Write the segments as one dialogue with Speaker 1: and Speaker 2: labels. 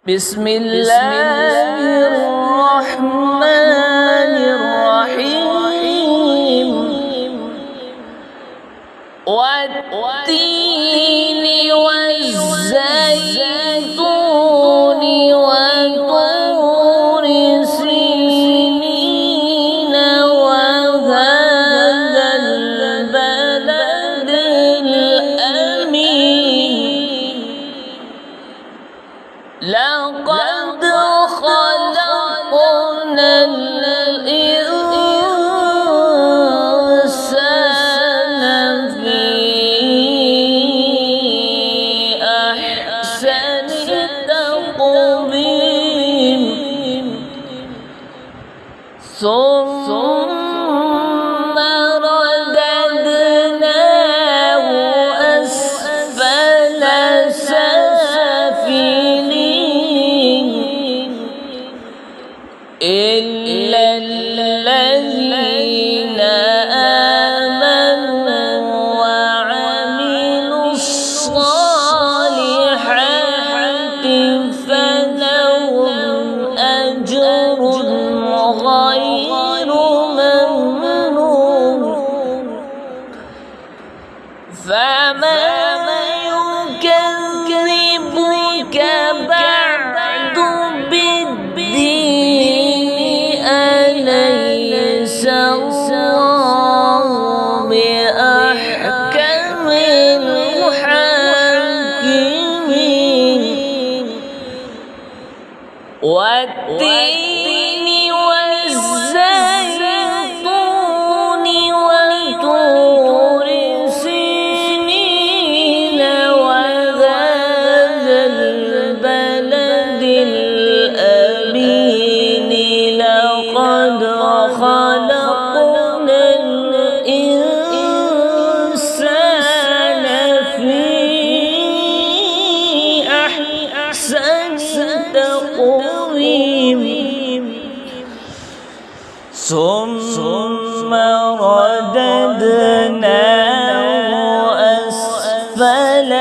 Speaker 1: بسم الله الرحمن الرحيم والتين والزيتون وطور سينين وهذا البلد الأمين لقد خلقنا الإنسان في أحسن تقويم ثم رددناه أسفل سافلين إلا الذين آمنوا وعملوا الصالحات فلهم أجر غير ممنون فما يكذبك بعد بالدين أليس الله بأحكم الحاكمين والتين والزيتون وطور سينين وهذا البلد الأمين لقد خلقنا الإنسان في أحسن تقويم ثم رددناه أسفل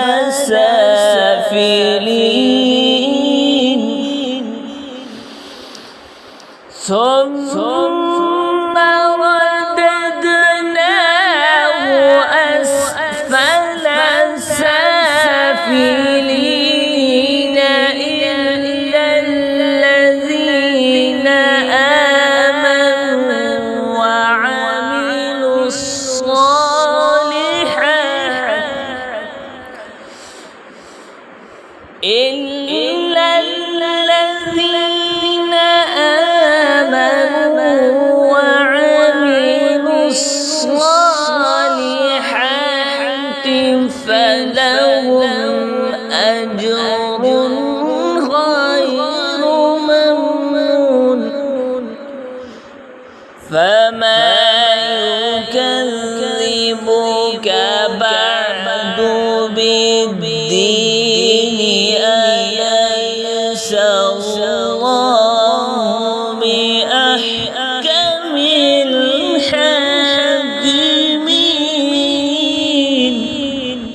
Speaker 1: سافلين ثم رددناه أسفل سافلين إلا الذين آمنوا وعملوا الصالحات إلا الذين آمنوا وعملوا الصالحات فلهم أجر غير ممنون فما يكذبك بعد بالدين أليس الله